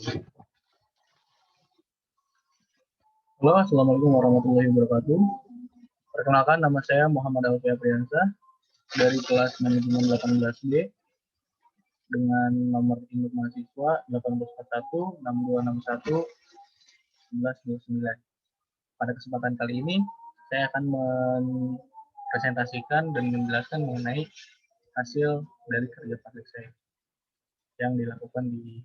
Halo, Assalamualaikum warahmatullahi wabarakatuh. Perkenalkan, nama saya Muhammad Alfi Apriansa dari kelas manajemen 18B dengan nomor induk mahasiswa 1841 6261 1129. Pada kesempatan kali ini, saya akan mempresentasikan dan menjelaskan mengenai hasil dari kerja praktik saya yang dilakukan di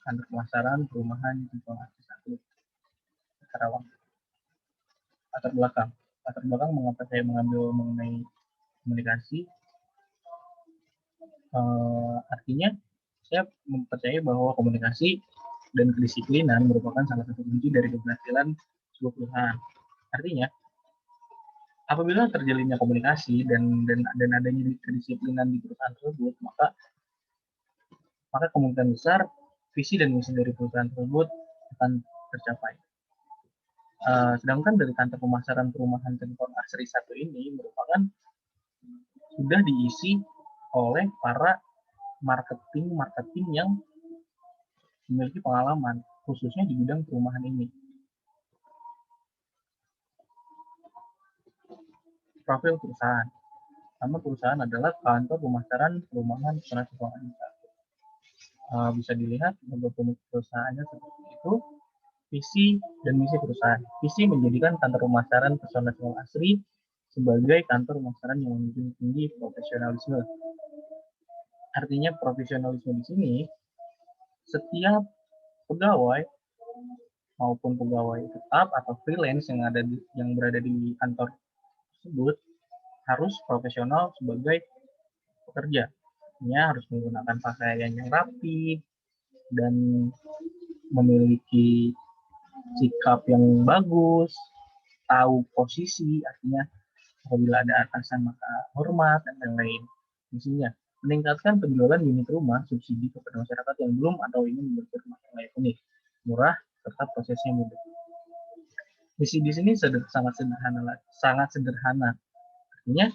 kantor pemasaran perumahan Simpang Asri 1 Karawang. Latar belakang mengapa saya mengambil mengenai komunikasi. Artinya saya mempercayai bahwa komunikasi dan kedisiplinan merupakan salah satu kunci dari keberhasilan sebuah perusahaan. Artinya, apabila terjalinnya komunikasi dan adanya kedisiplinan di perusahaan tersebut, maka kemungkinan besar visi dan misi dari perusahaan tersebut akan tercapai. Sedangkan dari kantor pemasaran perumahan Simpang Asri 1 ini merupakan sudah diisi oleh para marketing yang memiliki pengalaman, khususnya di bidang perumahan ini. Profil perusahaan. Nama perusahaan adalah Kantor Pemasaran Perumahan Pesona Simpang Asri 1. Bisa dilihat logo perusahaannya seperti itu. Visi dan misi perusahaan. Visi menjadikan kantor pemasaran Pesona Simpang Asri sebagai kantor pemasaran yang menjunjung tinggi profesionalisme. Artinya profesionalisme di sini, setiap pegawai maupun pegawai tetap atau freelance yang berada di kantor tersebut harus profesional sebagai pekerja. Artinya harus menggunakan pakaian yang rapi dan memiliki sikap yang bagus, tahu posisi, artinya apabila ada atasan maka hormat dan lain-lain. Misinya meningkatkan penjualan unit rumah subsidi kepada masyarakat yang belum atau ingin memiliki rumah yang layak unik, murah, serta prosesnya mudah. Misi di sini sangat sederhana. Artinya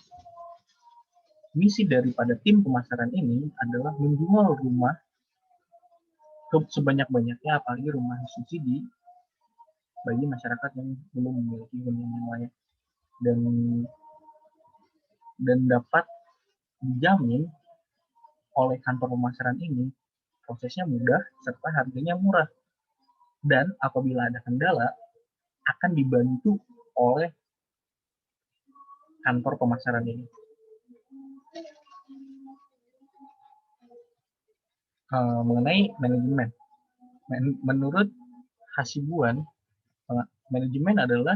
misi daripada tim pemasaran ini adalah menjual rumah sebanyak-banyaknya, apalagi rumah subsidi bagi masyarakat yang belum memiliki hunian yang layak, dan dapat dijamin oleh kantor pemasaran ini prosesnya mudah serta harganya murah, dan apabila ada kendala akan dibantu oleh kantor pemasaran ini. Mengenai manajemen, menurut Hasibuan, manajemen adalah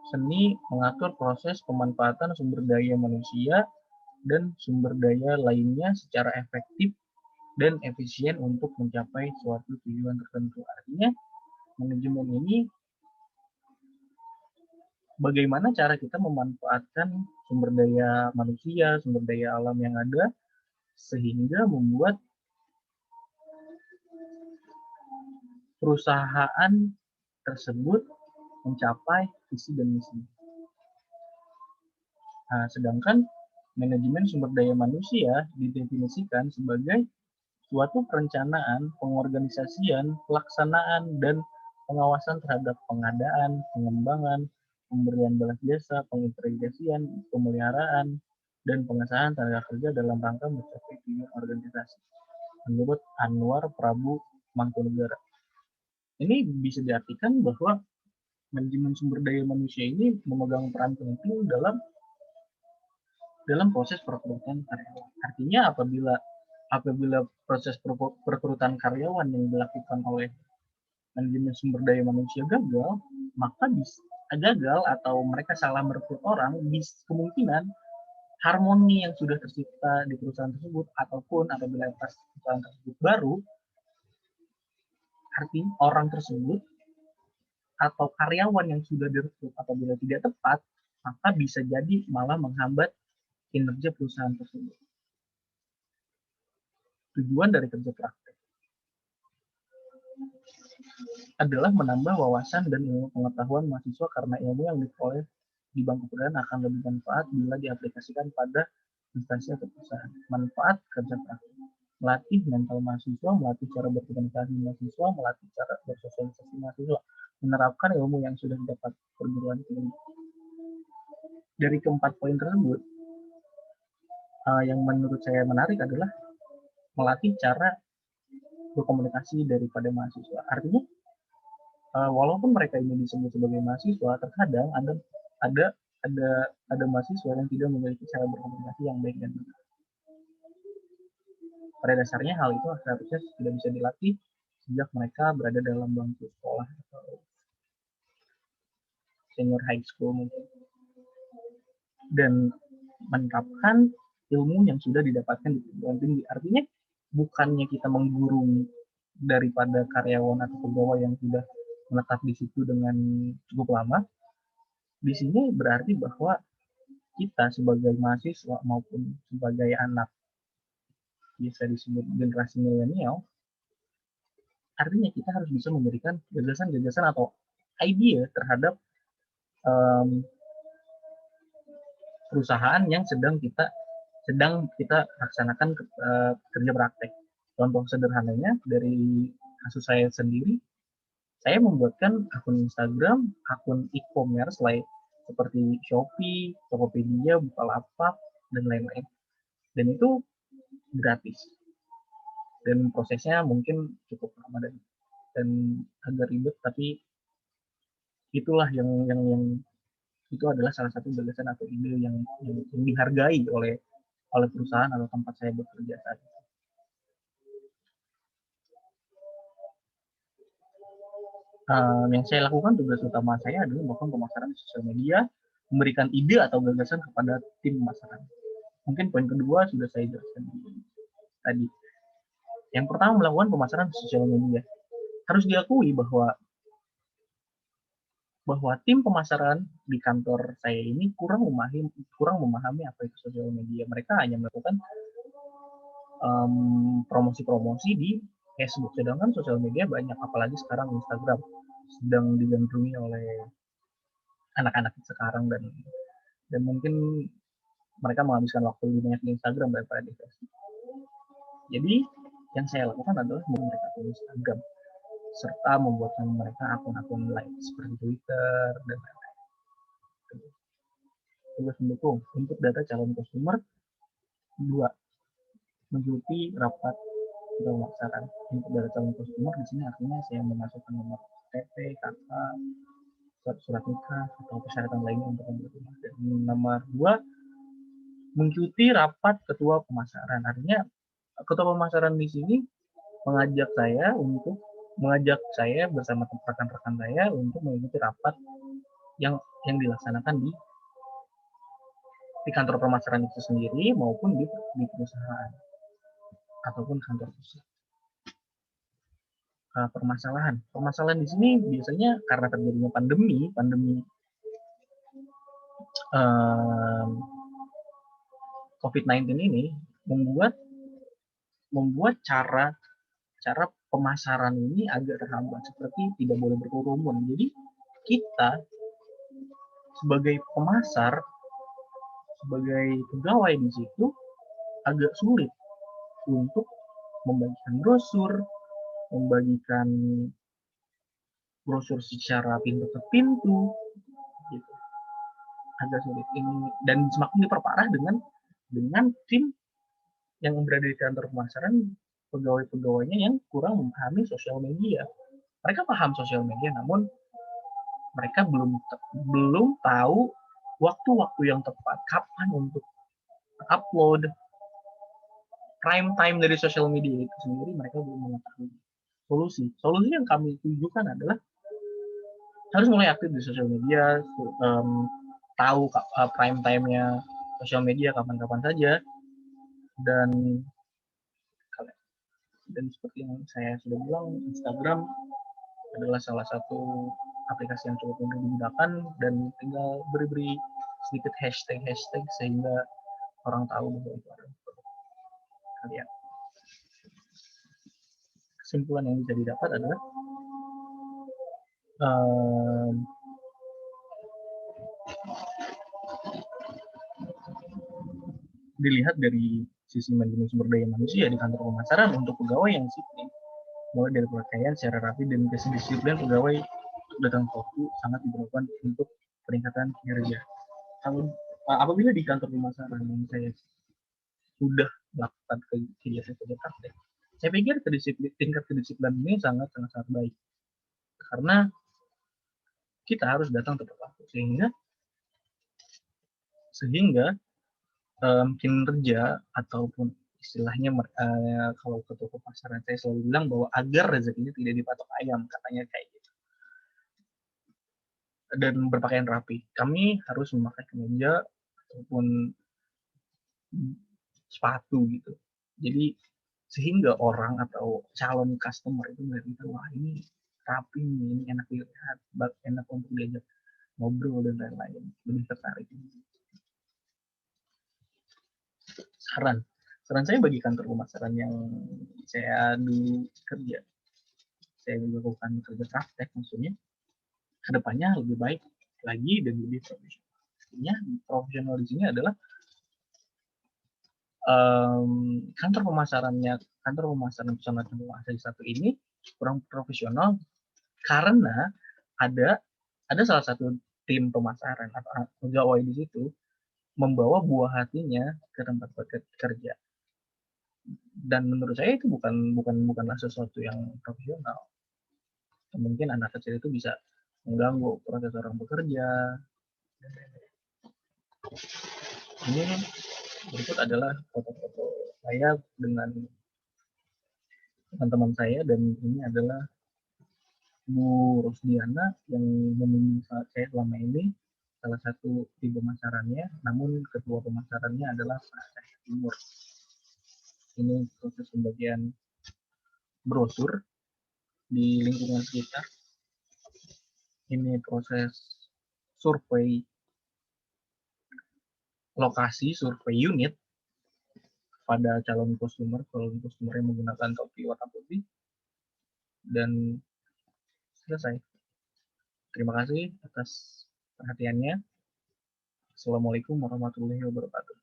seni mengatur proses pemanfaatan sumber daya manusia dan sumber daya lainnya secara efektif dan efisien untuk mencapai suatu tujuan tertentu. Artinya, manajemen ini bagaimana cara kita memanfaatkan sumber daya manusia, sumber daya alam yang ada, sehingga membuat perusahaan tersebut mencapai visi dan misi. Sedangkan manajemen sumber daya manusia didefinisikan sebagai suatu perencanaan, pengorganisasian, pelaksanaan, dan pengawasan terhadap pengadaan, pengembangan, pemberian balas jasa, pengintegrasian, pemeliharaan, dan pengesahan tenaga kerja dalam rangka mencapai tujuan organisasi. Menurut Anwar Prabu Mangkunegara. Ini bisa diartikan bahwa manajemen sumber daya manusia ini memegang peran penting dalam proses perekrutan karyawan. Artinya apabila proses perekrutan karyawan yang dilakukan oleh manajemen sumber daya manusia gagal, maka gagal atau mereka salah merekrut orang, kemungkinan harmoni yang sudah tercipta di perusahaan tersebut ataupun apabila perusahaan tersebut baru, artinya orang tersebut atau karyawan yang sudah direkrut apabila tidak tepat, maka bisa jadi malah menghambat kinerja perusahaan tersebut. Tujuan dari kerja praktek adalah menambah wawasan dan ilmu pengetahuan mahasiswa karena ilmu yang diperoleh di bangku kuliah akan lebih manfaat bila diaplikasikan pada instansi atau perusahaan. Manfaat kerja praktek. melatih mental mahasiswa, melatih cara berkomunikasi mahasiswa, melatih cara bersosialisasi mahasiswa, menerapkan ilmu yang sudah didapat perguruan tinggi. Dari keempat poin tersebut, yang menurut saya menarik adalah melatih cara berkomunikasi daripada mahasiswa. Artinya, walaupun mereka ini disebut sebagai mahasiswa, terkadang ada ada mahasiswa yang tidak memiliki cara berkomunikasi yang baik dan benar. Pada dasarnya hal itu seharusnya tidak bisa dilatih sejak mereka berada dalam bangku sekolah atau senior high school mungkin. Dan menerapkan ilmu yang sudah didapatkan di perguruan tinggi. Artinya bukannya kita menggurui daripada karyawan atau pegawai yang sudah menetap di situ dengan cukup lama. Di sini berarti bahwa kita sebagai mahasiswa maupun sebagai anak bisa disebut generasi milenial, artinya kita harus bisa memberikan gagasan-gagasan atau ide terhadap perusahaan yang sedang kita laksanakan kerja praktek. Contoh sederhananya dari kasus saya sendiri, saya membuatkan akun Instagram, akun e-commerce seperti Shopee, Tokopedia, Bukalapak, dan lain-lain. Dan itu gratis. Dan prosesnya mungkin cukup lama dan agak ribet, tapi itulah yang itu adalah salah satu gagasan atau ide yang dihargai oleh perusahaan atau tempat saya bekerja saat ini. Yang saya lakukan, tugas utama saya adalah melakukan pemasaran di sosial media, memberikan ide atau gagasan kepada tim pemasaran. Mungkin poin kedua sudah saya jelaskan tadi. Yang pertama, melakukan pemasaran di sosial media. Harus diakui bahwa tim pemasaran di kantor saya ini kurang memahami apa itu sosial media. Mereka hanya melakukan promosi-promosi di Facebook, sedangkan sosial media banyak, apalagi sekarang Instagram sedang digandrungi oleh anak-anak sekarang dan mungkin mereka menghabiskan waktu lebih banyak di Instagram daripada di Facebook. Jadi yang saya lakukan adalah membuat mereka akun Instagram serta membuatkan mereka akun-akun lain seperti Twitter dan lain-lain. Tugas mendukung untuk data calon konsumer. 2. Mengikuti rapat pemasaran untuk data calon konsumer. Di sini artinya saya memasukkan nomor KTP, KK, surat nikah atau persyaratan lainnya untuk membeli rumah. Dan nomor 2, mengikuti rapat ketua pemasaran. Artinya ketua pemasaran di sini mengajak saya bersama rekan-rekan saya untuk mengikuti rapat yang dilaksanakan di kantor pemasaran itu sendiri maupun di perusahaan ataupun kantor pusat. Permasalahan di sini biasanya karena terjadinya pandemi COVID-19 ini membuat cara pemasaran ini agak terhambat, seperti tidak boleh berkerumun. Jadi kita sebagai pemasar, sebagai pegawai di situ agak sulit untuk membagikan brosur secara pintu ke pintu, gitu. Agak sulit ini, dan semakin diperparah dengan tim yang berada di kantor pemasaran, pegawai-pegawainya yang kurang memahami sosial media. Mereka paham sosial media, namun mereka belum tahu waktu-waktu yang tepat kapan untuk upload. Prime time dari sosial media itu sendiri mereka belum mengetahui. Solusi yang kami tujukan adalah harus mulai aktif di sosial media, tahu prime time-nya sosial media kapan-kapan saja, dan seperti yang saya sudah bilang, Instagram adalah salah satu aplikasi yang cukup mudah digunakan, dan tinggal beri sedikit hashtag sehingga orang tahu bahwa itu ada produk kalian. Kesimpulan yang bisa didapat adalah dilihat dari sisi manajemen sumber daya manusia di kantor pemasaran untuk pegawai yang sipil, mulai dari pakaian secara rapi dan kedisiplinan pegawai untuk datang ke waktu sangat diperlukan untuk peningkatan kinerja. Apabila di kantor pemasaran yang saya sudah melakukan kegiatan kerja praktek, saya pikir tingkat kedisiplinan ini sangat baik karena kita harus datang tepat waktu sehingga kinerja ataupun istilahnya kalau ke toko pasaran saya selalu bilang bahwa agar rezekinya tidak dipatok ayam, katanya kayak gitu. Dan berpakaian rapi. Kami harus memakai kemeja ataupun sepatu gitu. Jadi sehingga orang atau calon customer itu melihat, wah ini rapi nih, ini enak dilihat, enak untuk diajak ngobrol dan lain-lain, lebih tertarik. Saran saya bagi kantor pemasaran yang saya dulu kerja, saya melakukan kerja praktek maksudnya, kedepannya lebih baik lagi dan lebih profesional. Artinya profesional di sini adalah kantor pemasaran pesona cendrawasih satu ini kurang profesional karena ada salah satu tim pemasaran atau pegawai di situ membawa buah hatinya ke tempat kerja, dan menurut saya itu bukanlah sesuatu yang profesional. Mungkin anak kecil itu bisa mengganggu proses orang bekerja. Ini berikut adalah foto-foto saya dengan teman-teman saya, dan ini adalah Bu Rosdiana yang membimbing saya selama ini, salah satu tim pemasarannya, namun ketua pemasarannya adalah Pak Cahya Timur. Ini proses pembagian brosur di lingkungan sekitar. Ini proses survei lokasi, survei unit pada calon customer yang menggunakan topi warna putih, dan selesai. Terima kasih atas perhatiannya. Assalamualaikum warahmatullahi wabarakatuh.